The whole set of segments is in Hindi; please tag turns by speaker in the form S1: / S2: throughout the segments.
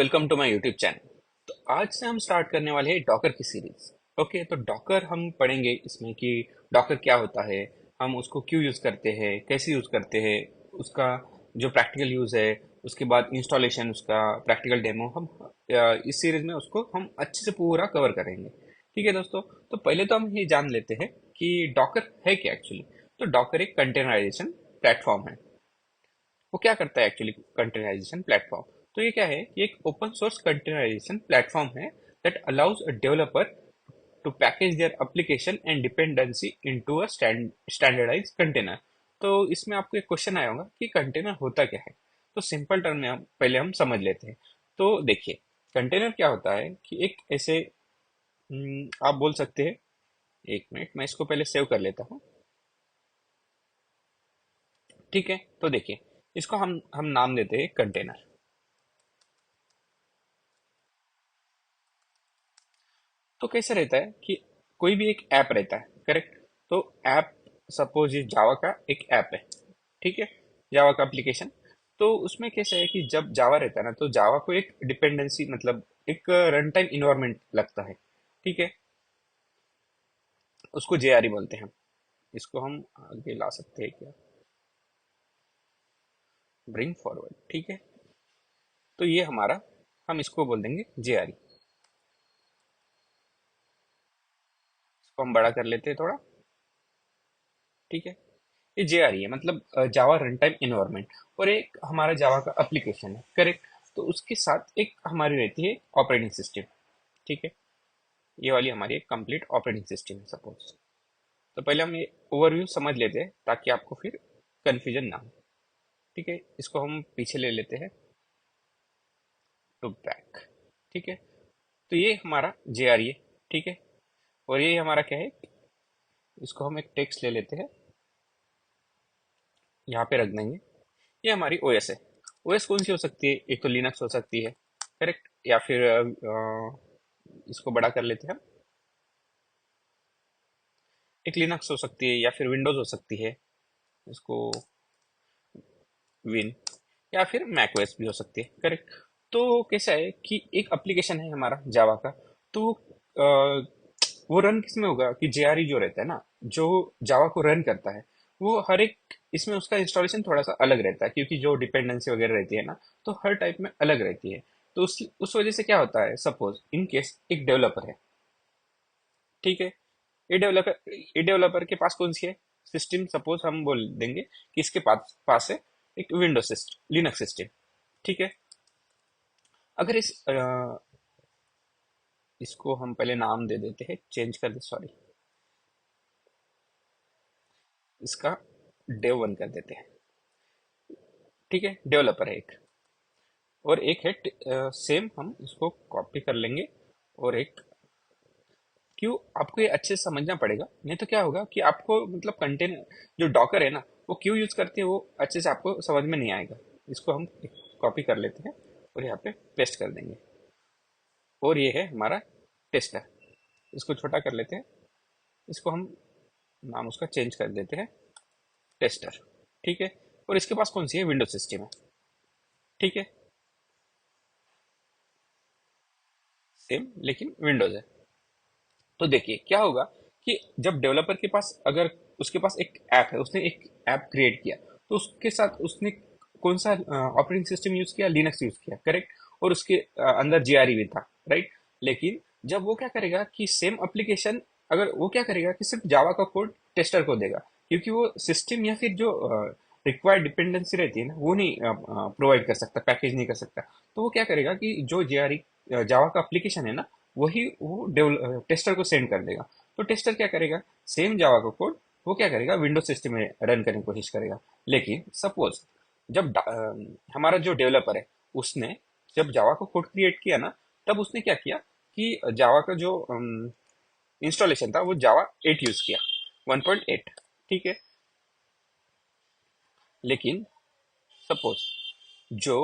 S1: Welcome to my YouTube channel. तो आज से हम स्टार्ट करने वाले हैं डॉकर की सीरीज। ओके, तो डॉकर हम पढ़ेंगे इसमें कि डॉकर क्या होता है, हम उसको क्यों यूज़ करते हैं, कैसे यूज़ करते हैं, उसका जो प्रैक्टिकल यूज़ है, उसके बाद इंस्टॉलेशन, उसका प्रैक्टिकल डेमो हम इस सीरीज में उसको हम अच्छे से पूरा कवर करेंगे। ठीक है दोस्तों, तो पहले तो हम ये जान लेते हैं कि डॉकर है क्या एक्चुअली। तो डॉकर एक कंटेनराइजेशन प्लेटफॉर्म है। वो क्या करता है एक्चुअली कंटेनराइजेशन प्लेटफॉर्म? तो ये क्या है, ये एक ओपन सोर्स कंटेनराइजेशन प्लेटफॉर्म है that allows a developer to package their application and dependency into a standardise container. तो इसमें आपको एक क्वेश्चन आया होगा कि कंटेनर होता क्या है। तो सिंपल टर्म में हम पहले हम समझ लेते हैं। तो देखिए, कंटेनर क्या होता है कि एक ऐसे आप बोल सकते हैं। एक मिनट, मैं इसको पहले सेव कर लेता हूँ। ठीक है, तो देखिए, इसको हम नाम देते हैं कंटेनर। तो कैसे रहता है कि कोई भी एक ऐप रहता है, करेक्ट। तो ऐप, सपोज ये जावा का एक ऐप है। ठीक है, जावा का एप्लीकेशन। तो उसमें कैसे है कि जब जावा रहता है ना, तो जावा को एक डिपेंडेंसी मतलब एक रन टाइम इन्वायरमेंट लगता है। ठीक है, उसको जेआरई बोलते हैं हम। इसको हम आगे ला सकते हैं क्या, ब्रिंग फॉरवर्ड। ठीक है, तो ये हमारा, हम इसको बोल देंगे जेआरई। इसको हम बड़ा कर लेते हैं थोड़ा। ठीक है, ये जेआरई है, मतलब जावा रन टाइम इन्वायरमेंट। और एक हमारा जावा का एप्लीकेशन है, करेक्ट। तो उसके साथ एक हमारी रहती है ऑपरेटिंग सिस्टम। ठीक है, ये वाली हमारी एक कंप्लीट ऑपरेटिंग सिस्टम है सपोज। तो पहले हम ये ओवरव्यू समझ लेते हैं ताकि आपको फिर कंफ्यूजन ना हो। ठीक है, इसको हम पीछे ले लेते हैं टू बैक। ठीक है, तो ये हमारा जेआरई है। ठीक है, और ये हमारा क्या है, इसको हम एक टेक्स्ट ले लेते हैं, यहाँ पे रख देंगे। ये हमारी ओएस है। ओएस कौन सी हो सकती है? एक तो लिनक्स हो सकती है, करेक्ट। या फिर इसको बड़ा कर लेते हैं हम, एक लिनक्स हो सकती है या फिर विंडोज हो सकती है। इसको विन, या फिर मैक ओएस भी हो सकती है, करेक्ट। तो कैसा है कि एक एप्लीकेशन है हमारा जावा का। तो वो रन किस में होगा कि जेआरई जो रहता है ना, जो जावा को रन करता है, वो हर एक इसमें उसका इंस्टॉलेशन थोड़ा सा अलग रहता है, क्योंकि जो डिपेंडेंसी वगैरह रहती है ना, तो हर टाइप में अलग रहती है। तो उस वजह से क्या होता है, सपोज इन केस एक डेवलपर है। ठीक है, ये डेवलपर के पास कौन सी है सिस्टम, सपोज हम बोल देंगे कि इसके पास पास है एक विंडोज सिस्टम, लिनक्स सिस्टम। ठीक है, अगर इसको हम पहले नाम दे देते हैं, चेंज कर दे, सॉरी, इसका डेव वन कर देते हैं। ठीक है, डेवलपर है एक, और एक है सेम, हम इसको कॉपी कर लेंगे। और एक, क्यों आपको ये अच्छे से समझना पड़ेगा, नहीं तो क्या होगा कि आपको मतलब कंटेनर जो डॉकर है ना, वो क्यों यूज करते हैं वो अच्छे से आपको समझ में नहीं आएगा। इसको हम कॉपी कर लेते हैं और यहाँ पे पेस्ट कर देंगे। और ये है हमारा टेस्टर। इसको छोटा कर लेते हैं, इसको हम नाम उसका चेंज कर देते हैं, टेस्टर। ठीक है, और इसके पास कौन सी है, विंडोज सिस्टम है। ठीक है, सेम लेकिन विंडोज है। तो देखिए क्या होगा कि जब डेवलपर के पास, अगर उसके पास एक ऐप है, उसने एक ऐप क्रिएट किया, तो उसके साथ उसने कौन सा ऑपरेटिंग सिस्टम यूज किया, लिनक्स यूज किया, करेक्ट। और उसके अंदर जेआरई भी था, राइट। लेकिन जब वो क्या करेगा कि सेम एप्लीकेशन, अगर वो क्या करेगा कि सिर्फ जावा का कोड टेस्टर को देगा, क्योंकि वो सिस्टम या फिर जो रिक्वायर्ड डिपेंडेंसी रहती है ना, वो नहीं प्रोवाइड कर सकता, पैकेज नहीं कर सकता। तो वो क्या करेगा कि जो जेआरई जावा का एप्लीकेशन है ना, वही वो टेस्टर को सेंड कर देगा। तो टेस्टर क्या करेगा, सेम जावा का कोड वो क्या करेगा, विंडोज सिस्टम में रन करने की कोशिश करेगा। लेकिन सपोज जब हमारा जो डेवलपर है, उसने जब जावा का कोड क्रिएट किया ना, तब उसने क्या किया कि जावा का जो इंस्टॉलेशन था वो जावा 8 यूज किया, 1.8। ठीक है, लेकिन सपोज जो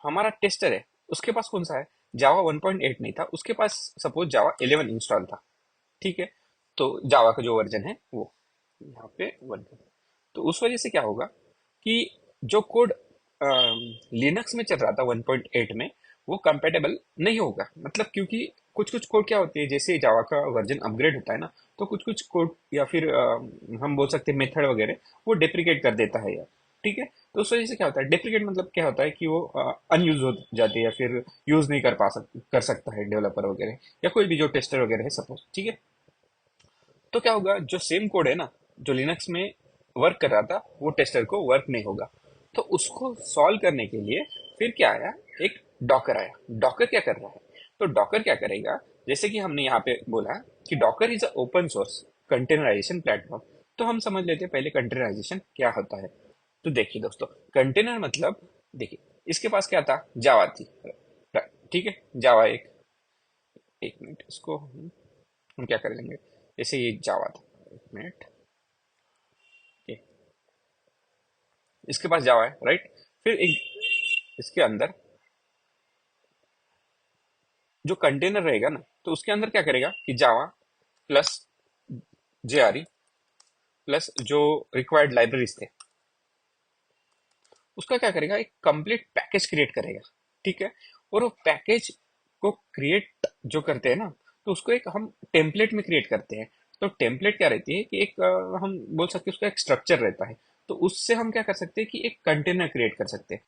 S1: हमारा टेस्टर है, उसके पास कौन सा है, जावा 1.8 नहीं था, उसके पास सपोज जावा 11 इंस्टॉल था। ठीक है, तो जावा का जो वर्जन है वो यहाँ पे वन। तो उस वजह से क्या होगा कि जो कोड लिनक्स में चल रहा था 1.8 में, वो कंपेटेबल नहीं होगा, मतलब क्योंकि कुछ कुछ कोड क्या होती है, जैसे जावा का वर्जन अपग्रेड होता है ना, तो कुछ कुछ कोड या फिर हम बोल सकते हैं मेथड वगैरह वो डिप्रिकेट कर देता है यार। ठीक है, तो उस वजह से क्या होता है, डिप्रिकेट मतलब क्या होता है कि वो अनयूज हो जाती है या फिर यूज नहीं कर सकता है डेवलपर वगैरह या कोई भी जो टेस्टर वगैरह है सपोज। ठीक है, तो क्या होगा, जो सेम कोड है ना, जो लिनक्स में वर्क कर रहा था वो टेस्टर को वर्क नहीं होगा। तो उसको सॉल्व करने के लिए फिर क्या आया, एक डॉकर आया। डॉकर क्या कर रहा है, तो डॉकर क्या करेगा, जैसे कि हमने यहाँ पे बोला कि Docker is a open source containerisation platform. तो हम समझ लेते हैं पहले कंटेनराइजेशन क्या होता है। तो देखिए दोस्तों, कंटेनर मतलब, देखिए इसके पास क्या था, जावा थी। ठीक है, जावा एक मिनट, इसको हम क्या कर लेंगे, जैसे ये जावा था, एक मिनट, ये इसके पास जावा है राइट। फिर एक इसके अंदर जो कंटेनर रहेगा ना, तो उसके अंदर क्या करेगा कि जावा प्लस जेआरई प्लस जो रिक्वायर्ड लाइब्रेरीज थे, उसका क्या करेगा, एक कंप्लीट पैकेज क्रिएट करेगा। ठीक है, और वो पैकेज को क्रिएट जो करते हैं ना, तो उसको एक हम टेम्पलेट में क्रिएट करते हैं। तो टेम्पलेट क्या रहती है कि एक हम बोल सकते हैं उसका एक स्ट्रक्चर रहता है। तो उससे हम क्या कर सकते हैं कि एक कंटेनर क्रिएट कर सकते हैं।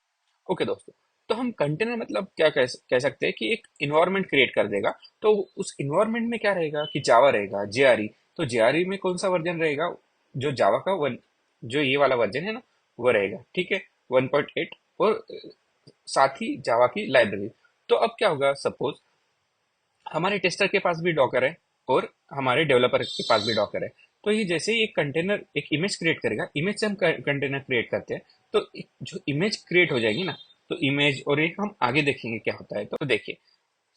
S1: ओके दोस्तों, तो हम कंटेनर मतलब क्या कह सकते हैं कि एक इन्वायरमेंट क्रिएट कर देगा। तो उस इन्वायरमेंट में क्या रहेगा कि जावा रहेगा, जेआरई। तो जेआरई में कौन सा वर्जन रहेगा, जो जावा का वन, जो ये वाला वर्जन है ना, वो रहेगा। ठीक है, 1.8, और साथ ही जावा की लाइब्रेरी। तो अब क्या होगा, सपोज हमारे टेस्टर के पास भी डॉकर है और हमारे डेवलपर के पास भी डॉकर है। तो ये जैसे ही एक कंटेनर एक इमेज क्रिएट करेगा, इमेज से हम कंटेनर क्रिएट करते हैं, तो जो इमेज क्रिएट हो जाएगी ना, तो इमेज और एक हम आगे देखेंगे क्या होता है। तो देखिए,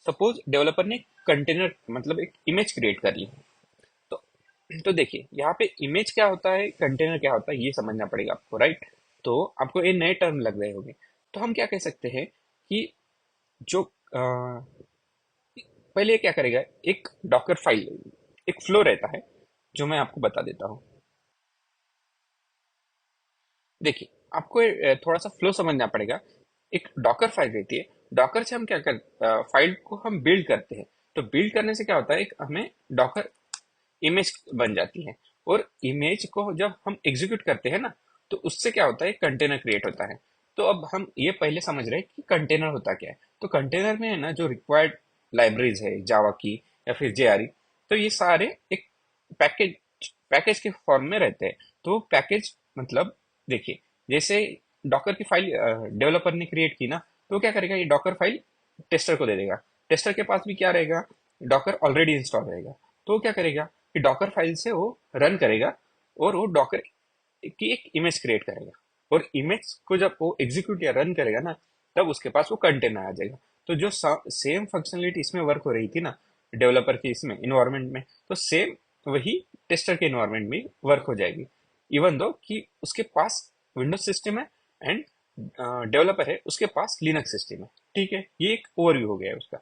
S1: सपोज डेवलपर ने कंटेनर मतलब एक इमेज क्रिएट कर ली। तो तो देखिए यहाँ पे इमेज क्या होता है, कंटेनर क्या होता है, ये समझना पड़ेगा आपको, राइट। तो आपको ये नए टर्म लग रहे होंगे। तो हम क्या कह सकते हैं कि जो पहले ये क्या करेगा, एक डॉकर फाइल, एक फ्लो रहता है जो मैं आपको बता देता हूँ। देखिए, आपको थोड़ा सा फ्लो समझना पड़ेगा। एक डॉकर फाइल रहती है, डॉकर से हम क्या कर फाइल को हम बिल्ड करते हैं। तो बिल्ड करने से क्या होता है, एक हमें डॉकर इमेज बन जाती है। और इमेज को जब हम एग्जीक्यूट करते हैं ना, तो उससे क्या होता है, कंटेनर क्रिएट होता है। तो अब हम ये पहले समझ रहे हैं कि कंटेनर होता क्या है। तो कंटेनर में है ना, जो रिक्वायर्ड लाइब्रेरीज है जावा की या फिर जेआरई, तो ये सारे एक पैकेज पैकेज के फॉर्म में रहते हैं। तो पैकेज मतलब, देखिए जैसे डॉकर की फाइल डेवलपर ने क्रिएट की ना, तो क्या करेगा, ये डॉकर फाइल टेस्टर को दे देगा। टेस्टर के पास भी क्या रहेगा, डॉकर ऑलरेडी इंस्टॉल रहेगा। तो वो क्या करेगा कि डॉकर फाइल से वो रन करेगा और वो डॉकर की एक इमेज क्रिएट करेगा। और इमेज को जब वो एग्जीक्यूट या रन करेगा ना, तब उसके पास वो कंटेनर आ जाएगा। तो जो सेम फंक्शनलिटी इसमें वर्क हो रही थी ना, डेवलपर के इसमें इन्वायरमेंट में, तो सेम वही टेस्टर के इन्वायरमेंट में वर्क हो जाएगी। इवन दो कि उसके पास विंडोज सिस्टम है एंड डेवलपर है उसके पास लिनक्स सिस्टम है। ठीक है, ये एक ओवरव्यू हो गया है उसका।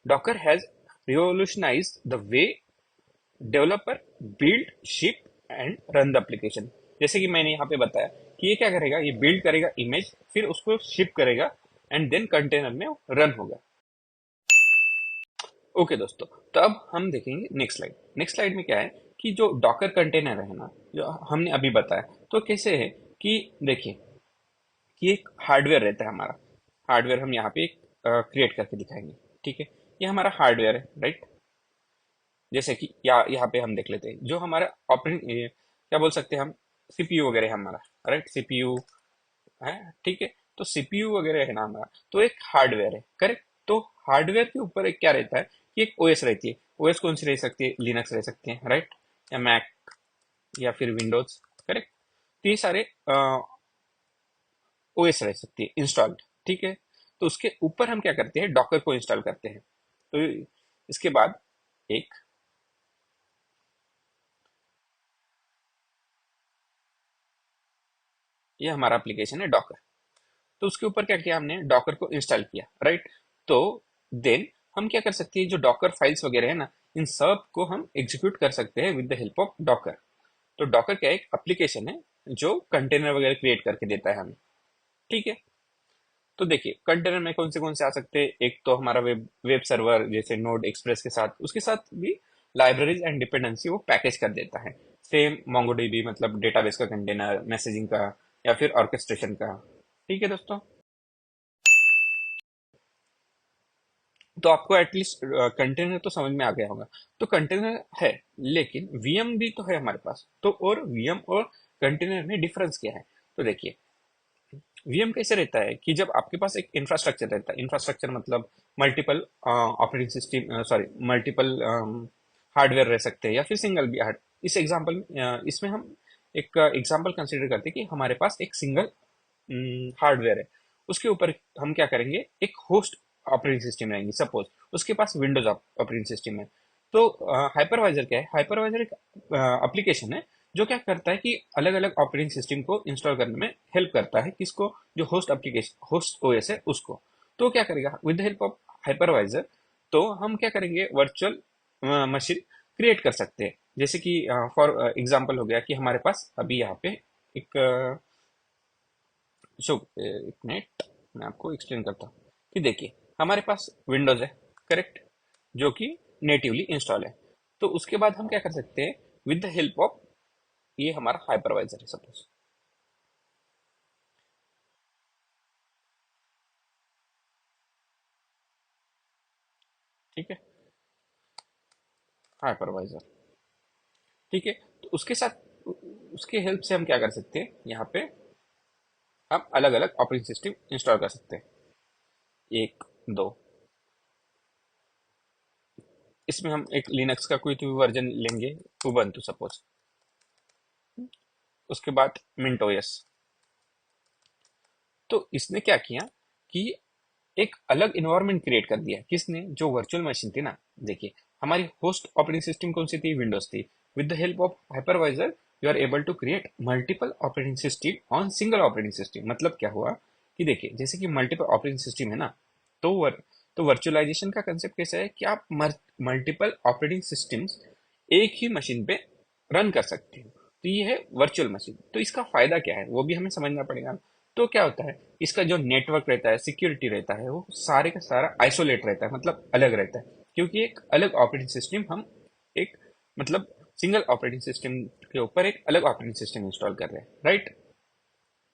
S1: Docker has revolutionized the way developer build ship and run the application. जैसे कि मैंने यहाँ पे बताया कि ये क्या करेगा, ये बिल्ड करेगा इमेज, फिर उसको शिप करेगा एंड देन कंटेनर में रन होगा। ओके दोस्तों, तो अब हम देखेंगे नेक्स्ट स्लाइड। नेक्स्ट स्लाइड में क्या है कि जो डॉकर कंटेनर है ना, जो हमने अभी बताया, तो कैसे है कि देखिए कि एक हार्डवेयर रहता है हमारा। हार्डवेयर हम यहाँ पे क्रिएट करके दिखाएंगे। ठीक है, ये हमारा हार्डवेयर है राइट। जैसे कि यहाँ पे हम देख लेते हैं जो हमारा ऑपरेटिंग, क्या बोल सकते हैं हम, सीपीयू वगैरह है हमारा, राइट। सीपीयू है, ठीक है। तो सीपीयू वगैरह है ना हमारा, तो एक हार्डवेयर है, करेक्ट। तो हार्डवेयर के ऊपर एक क्या रहता है कि एक ओएस रहती है। ओएस कौन सी रह सकती है, लिनक्स रह सकती है राइट, या मैक या फिर विंडोज, करेक्ट। तो ये सारे ओएस रह सकती है इंस्टॉल्ड। ठीक है, तो उसके ऊपर हम क्या करते हैं, डॉकर को इंस्टॉल करते हैं। तो इसके बाद एक, ये हमारा एप्लीकेशन है डॉकर। तो उसके ऊपर क्या किया हमने, डॉकर को इंस्टॉल किया राइट। तो देन हम क्या कर सकते हैं, जो डॉकर फाइल्स वगैरह है ना, इन सब को हम एग्जीक्यूट कर सकते हैं with the help of Docker. तो डॉकर क्या है, एक एप्लीकेशन है जो कंटेनर वगैरह क्रिएट करके देता है हमें। ठीक है, तो देखिए कंटेनर में कौन से आ सकते हैं, एक तो हमारा वेब वेब सर्वर जैसे नोड एक्सप्रेस के साथ, उसके साथ भी लाइब्रेरीज एंड डिपेंडेंसी वो पैकेज कर देता है। सेम मोंगोडीबी मतलब डेटाबेस का कंटेनर, मैसेजिंग का या फिर ऑर्केस्ट्रेशन का। ठीक है दोस्तों, तो आपको एटलीस्ट कंटेनर तो समझ में आ गया होगा। तो कंटेनर है, लेकिन वीएम भी तो है हमारे पास। तो और वीएम और कंटेनर में डिफरेंस क्या है? तो देखिए वीएम कैसे रहता है कि जब आपके पास एक इंफ्रास्ट्रक्चर रहता है, इंफ्रास्ट्रक्चर मतलब multiple operating system, sorry multiple hardware रह सकते हैं या फिर सिंगल भी हार्ड। इस एग्जांपल इसमें हम एक एग्जांपल कंसीडर करते हैं कि हमारे पास एक सिंगल हार्डवेयर है, उसके ऊपर हम क्या करेंगे, एक होस्ट ऑपरेटिंग सिस्टम रहेंगी सपोज, उसके पास विंडोज ऑपरेटिंग सिस्टम है। तो हाइपरवाइजर क्या है? हाइपरवाइजर एक एप्लीकेशन है जो क्या करता है कि अलग अलग ऑपरेटिंग सिस्टम को इंस्टॉल करने में हेल्प करता है, किसको? जो होस्ट एप्लीकेशन होस्ट ओएस है उसको। तो क्या करेगा with the help of hypervisor? तो हम क्या करेंगे, वर्चुअल मशीन क्रिएट कर सकते हैं। जैसे कि फॉर एग्जांपल हो गया कि हमारे पास अभी यहाँ पे एक एक मिनट मैं आपको एक्सप्लेन करता हूँ कि देखिए हमारे पास विंडोज है, करेक्ट, जो कि नेटिवली इंस्टॉल है। तो उसके बाद हम क्या कर सकते हैं, विद द हेल्प ऑफ ये हमारा हाइपरवाइजर है सपोज। ठीक है, हाइपरवाइजर। ठीक है, तो उसके साथ उसके हेल्प से हम क्या कर सकते हैं, यहाँ पे हम अलग अलग ऑपरेटिंग सिस्टम इंस्टॉल कर सकते हैं, एक दो। इसमें हम एक लिनक्स का कोई तो वर्जन लेंगे, उबंटू सपोज। उसके बाद मिंट ओएस। तो इसने क्या किया कि एक अलग इन्वायरमेंट क्रिएट कर दिया, किसने? जो वर्चुअल मशीन थी ना। देखिए हमारी होस्ट ऑपरेटिंग सिस्टम कौन सी थी? विंडोज थी। With the help of hypervisor you are able to create multiple operating system on single operating system. मतलब क्या हुआ कि देखिए जैसे कि मल्टीपल ऑपरेटिंग सिस्टम है ना, तो तो वर्चुअलाइजेशन का कंसेप्ट कैसा है कि आप मल्टीपल ऑपरेटिंग सिस्टम्स एक ही मशीन पे रन कर सकते हो। तो ये है वर्चुअल मशीन। तो इसका फायदा क्या है वो भी हमें समझना पड़ेगा। तो क्या होता है, इसका जो नेटवर्क रहता है, सिक्योरिटी रहता है, वो सारे का सारा आइसोलेट रहता है, मतलब अलग रहता है। क्योंकि एक अलग ऑपरेटिंग सिस्टम हम एक मतलब सिंगल ऑपरेटिंग सिस्टम के ऊपर एक अलग ऑपरेटिंग सिस्टम इंस्टॉल कर रहे हैं, राइट?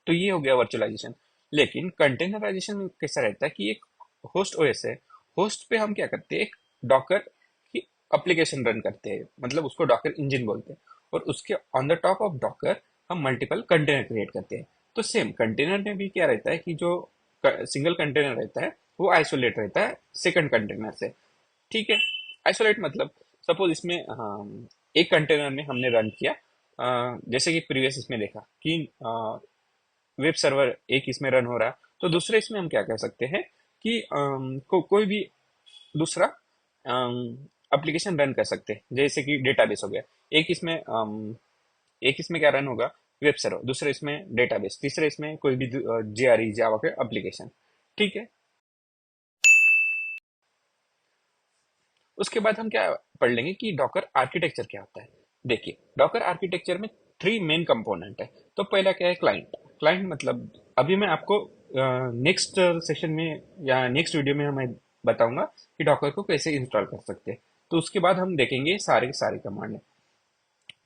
S1: तो ये हो गया वर्चुअलाइजेशन। लेकिन कंटेनराइजेशन में कैसा रहता है कि एक होस्ट ओएस है, होस्ट पे हम क्या करते हैं, एक डॉकर की एप्लीकेशन रन करते हैं, मतलब उसको डॉकर इंजन बोलते हैं। और उसके on the top of Docker हम मल्टीपल कंटेनर क्रिएट करते हैं। तो सेम कंटेनर में भी क्या रहता है कि जो सिंगल कंटेनर रहता है वो आइसोलेट रहता है सेकंड कंटेनर से। ठीक है, आइसोलेट मतलब सपोज इसमें एक कंटेनर में हमने रन किया, जैसे कि प्रीवियस इसमें देखा कि वेब सर्वर एक इसमें रन हो रहा है, तो दूसरे इसमें हम क्या कह सकते हैं कि कोई भी दूसरा एप्लीकेशन रन कर सकते हैं, जैसे कि डेटाबेस हो गया। एक इसमें एक इसमें क्या रन होगा, वेब सर्वर, दूसरे इसमें डेटाबेस, तीसरे इसमें कोई भी जेआरई जावा के एप्लीकेशन। ठीक है, उसके बाद हम क्या पढ़ लेंगे कि डॉकर आर्किटेक्चर क्या होता है। देखिए डॉकर आर्किटेक्चर में थ्री मेन कंपोनेंट है। तो पहला क्या है, क्लाइंट। क्लाइंट मतलब अभी मैं आपको नेक्स्ट सेशन में या नेक्स्ट वीडियो में मैं बताऊंगा कि डॉकर को कैसे इंस्टॉल कर सकते हैं। तो उसके बाद हम देखेंगे सारे के सारे कमांड।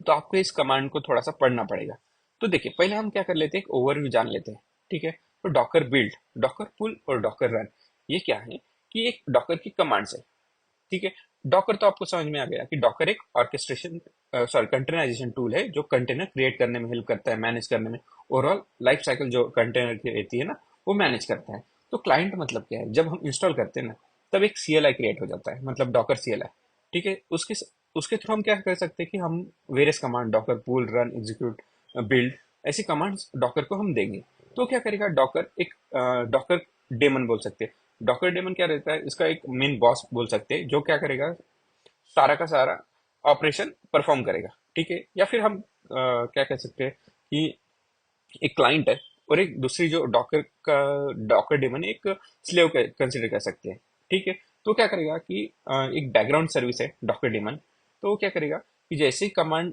S1: तो आपको इस कमांड को थोड़ा सा पढ़ना पड़ेगा। तो देखिए पहले हम क्या कर लेते हैं, एक ओवरव्यू जान लेते हैं। ठीक है, तो डॉकर बिल्ड, डॉकर पुल और डॉकर रन, ये क्या है कि एक डॉकर की कमांड्स है। ठीक है, डॉकर तो आपको समझ में आ गया कि डॉकर एक ऑर्केस्ट्रेशन सॉरी कंटेनराइजेशन टूल है जो कंटेनर क्रिएट करने में हेल्प करता है, मैनेज करने में। ओवरऑल लाइफ साइकिल जो कंटेनर की रहती है ना, वो मैनेज करता है। तो क्लाइंट मतलब क्या है, जब हम इंस्टॉल करते हैं ना, तब एक सीएलआई क्रिएट हो जाता है, मतलब डॉकर सीएलआई। ठीक है, उसके उसके थ्रू हम क्या कर सकते हैं कि हम वेरियस कमांड, डॉकर पुल, रन, एग्जीक्यूट, बिल्ड, ऐसी कमांड्स डॉकर को हम देंगे। तो क्या करेगा डॉकर, एक डॉकर डेमन बोल सकते हैं। डॉकर डेमन क्या रहता है, इसका एक मेन बॉस बोल सकते हैं, जो क्या करेगा, सारा का सारा ऑपरेशन परफॉर्म करेगा। ठीक है, या फिर हम क्या कह सकते हैं कि एक क्लाइंट है और एक दूसरी जो डॉकर का डॉकर डेमन एक स्लेव कंसिडर कर सकते हैं। ठीक है, तो क्या करेगा कि एक बैकग्राउंड सर्विस है डॉकर डेमन। तो वो क्या करेगा कि जैसे ही कमांड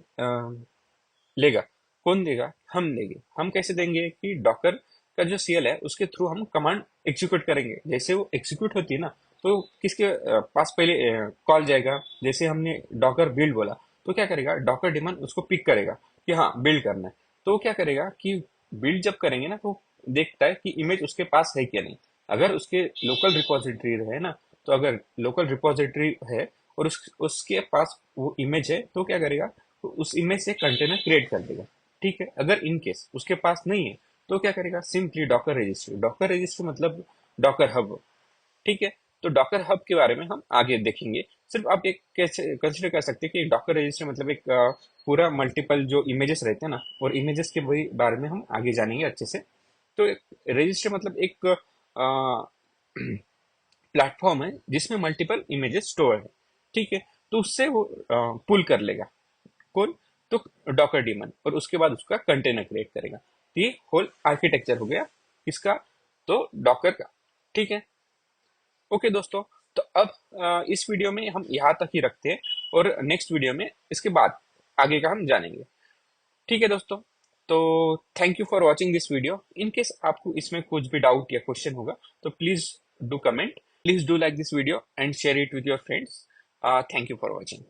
S1: लेगा, कौन देगा? हम देंगे। हम कैसे देंगे कि डॉकर का जो सीएल है उसके थ्रू हम कमांड एग्जीक्यूट करेंगे, जैसे वो एग्जीक्यूट होती है ना, तो किसके पास पहले कॉल जाएगा। जैसे हमने डॉकर बिल्ड बोला, तो क्या करेगा, डॉकर डेमन उसको पिक करेगा कि हाँ बिल्ड करना है। तो वो क्या करेगा कि बिल्ड जब करेंगे ना, तो देखता है कि इमेज उसके पास है क्या नहीं। अगर उसके लोकल रिपोजिटरी है ना, तो अगर लोकल रिपोजिटरी है और उसके पास वो इमेज है, तो क्या करेगा, तो उस इमेज से कंटेनर क्रिएट कर देगा। ठीक है, अगर इन केस उसके पास नहीं है, तो क्या करेगा, simply Docker registry. Docker registry मतलब डॉकर हब। ठीक है, तो डॉकर हब के बारे में हम आगे देखेंगे। सिर्फ आप एक कैसे कंसिडर कर सकते हैं कि डॉकर रजिस्टर मतलब एक पूरा मल्टीपल जो इमेजेस रहते हैं ना, और इमेजेस के वही बारे में हम आगे जानेंगे अच्छे से। तो रजिस्टर मतलब एक प्लेटफॉर्म है जिसमें मल्टीपल इमेजेस स्टोर है। ठीक है, तो उससे वो पुल कर लेगा कौन, तो डॉकर डीमन, और उसके बाद उसका कंटेनर क्रिएट करेगा। तो ये होल आर्किटेक्चर हो गया इसका, तो डॉकर का। ठीक है, ओके दोस्तों, तो अब इस वीडियो में हम यहाँ तक ही रखते हैं, और नेक्स्ट वीडियो में इसके बाद आगे का हम जानेंगे। ठीक है दोस्तों, तो thank you for watching this video. In case आपको इसमें कुछ भी डाउट या क्वेश्चन होगा, तो please do comment, please do like this video and share it with your friends. Thank you for watching.